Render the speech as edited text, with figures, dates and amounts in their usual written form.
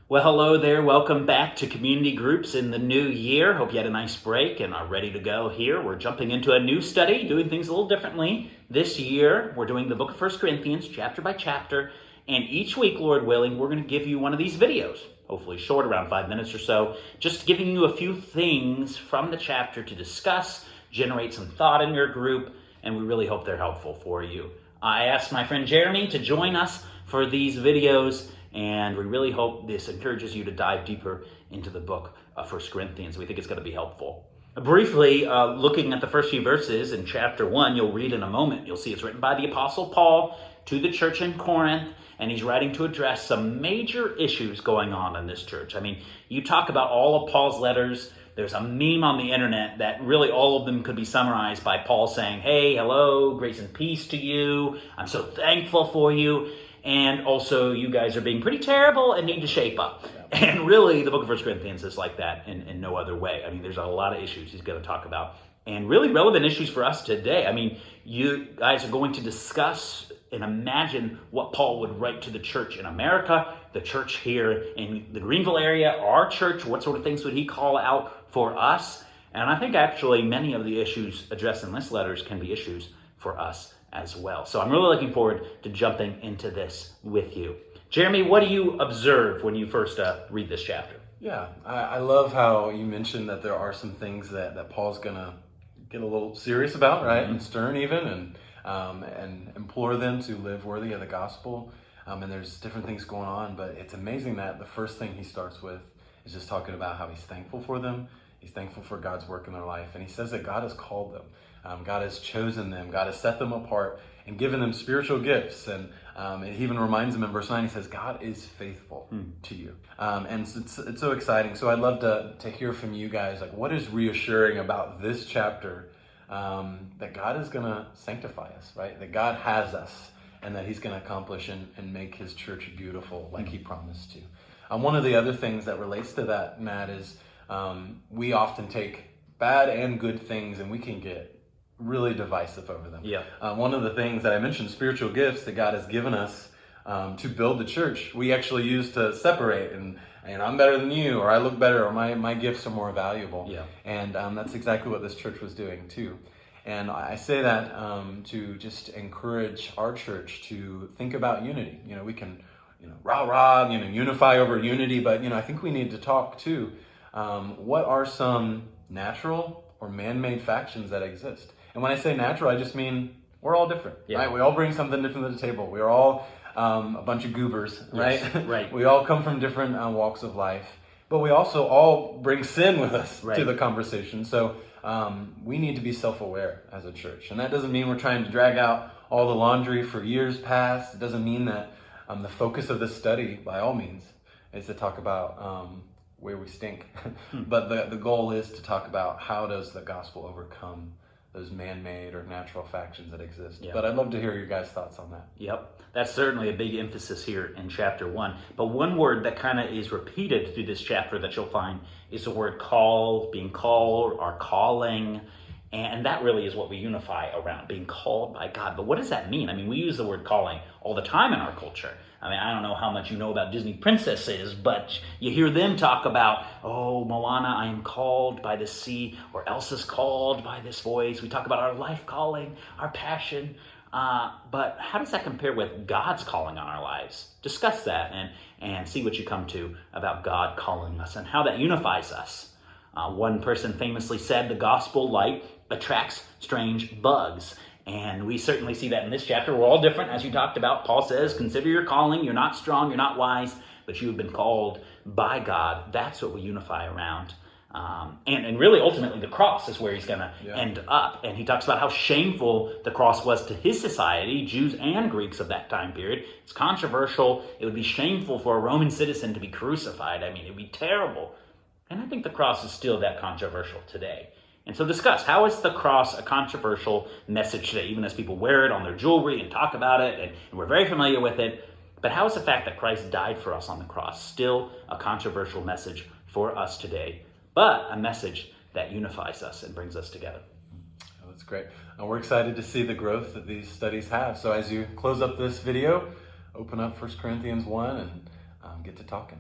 Well, hello there. Welcome back to community groups in the new year. Hope you had a nice break and are ready to go here. We're jumping into a new study, doing things a little differently. This year, we're doing the book of 1 Corinthians, chapter by chapter. And each week, Lord willing, we're going to give you one of these videos, hopefully short, around 5 minutes or so, just giving you a few things from the chapter to discuss, generate some thought in your group, and we really hope they're helpful for you. I asked my friend Jeremy to join us for these videos, and we really hope this encourages you to dive deeper into the book of 1 Corinthians. We think it's going to be helpful. Briefly, looking at the first few verses in chapter 1, you'll read in a moment. You'll see it's written by the Apostle Paul to the church in Corinth, and he's writing to address some major issues going on in this church. I mean, you talk about all of Paul's letters. There's a meme on the internet that really all of them could be summarized by Paul saying, hey, hello, grace and peace to you. I'm so thankful for you. And also, you guys are being pretty terrible and need to shape up. Yeah. And really, the book of 1 Corinthians is like that in no other way. I mean, there's a lot of issues he's going to talk about. And really relevant issues for us today. I mean, you guys are going to discuss and imagine what Paul would write to the church in America, the church here in the Greenville area, our church. What sort of things would he call out for us? And I think actually many of the issues addressed in this letters can be issues for us as well. So I'm really looking forward to jumping into this with you. Jeremy, what do you observe when you first read this chapter? Yeah, I love how you mentioned that there are some things that Paul's going to get a little serious about, right? Mm-hmm. And stern even, and implore them to live worthy of the gospel. And there's different things going on, but it's amazing that the first thing he starts with is just talking about how he's thankful for them. He's thankful for God's work in their life. And he says that God has called them. God has chosen them. God has set them apart and given them spiritual gifts. And he even reminds them in verse 9, he says, God is faithful to you. And it's so exciting. So I'd love to hear from you guys, like, what is reassuring about this chapter, that God is going to sanctify us, right? That God has us and that he's going to accomplish and make his church beautiful like he promised to. One of the other things that relates to that, Matt, is we often take bad and good things and we can get really divisive over them. Yeah. One of the things that I mentioned, spiritual gifts that God has given us to build the church, we actually use to separate and I'm better than you, or I look better, or my gifts are more valuable. Yeah. And that's exactly what this church was doing too. And I say that to just encourage our church to think about unity. You know, we can, rah, unify over unity, but, I think we need to talk too. What are some natural or man-made factions that exist? And when I say natural, I just mean we're all different, right? We all bring something different to the table. We're all a bunch of goobers, right? Yes, right. We all come from different walks of life, but we also all bring sin with us to the conversation. So we need to be self-aware as a church. And that doesn't mean we're trying to drag out all the laundry for years past. It doesn't mean that the focus of this study, by all means, is to talk about where we stink. But the goal is to talk about how does the gospel overcome those man-made or natural factions that exist. Yeah. But I'd love to hear your guys' thoughts on that. Yep. That's certainly a big emphasis here in chapter 1. But one word that kind of is repeated through this chapter that you'll find is the word called, being called, or calling. And that really is what we unify around, being called by God. But what does that mean? I mean, we use the word calling all the time in our culture. I mean, I don't know how much you know about Disney princesses, but you hear them talk about, oh, Moana, I am called by the sea, or Elsa's called by this voice. We talk about our life calling, our passion. But how does that compare with God's calling on our lives? Discuss that and see what you come to about God calling us and how that unifies us. One person famously said the gospel light attracts strange bugs. And we certainly see that in this chapter. We're all different, as you talked about. Paul says, consider your calling. You're not strong, you're not wise, but you have been called by God. That's what we unify around. And really, ultimately, the cross is where he's going to end up. And he talks about how shameful the cross was to his society, Jews and Greeks of that time period. It's controversial. It would be shameful for a Roman citizen to be crucified. I mean, it would be terrible. And I think the cross is still that controversial today. And so discuss, how is the cross a controversial message today, even as people wear it on their jewelry and talk about it, and we're very familiar with it. But how is the fact that Christ died for us on the cross still a controversial message for us today, but a message that unifies us and brings us together? Oh, that's great. And we're excited to see the growth that these studies have. So as you close up this video, open up 1 Corinthians 1 and get to talking.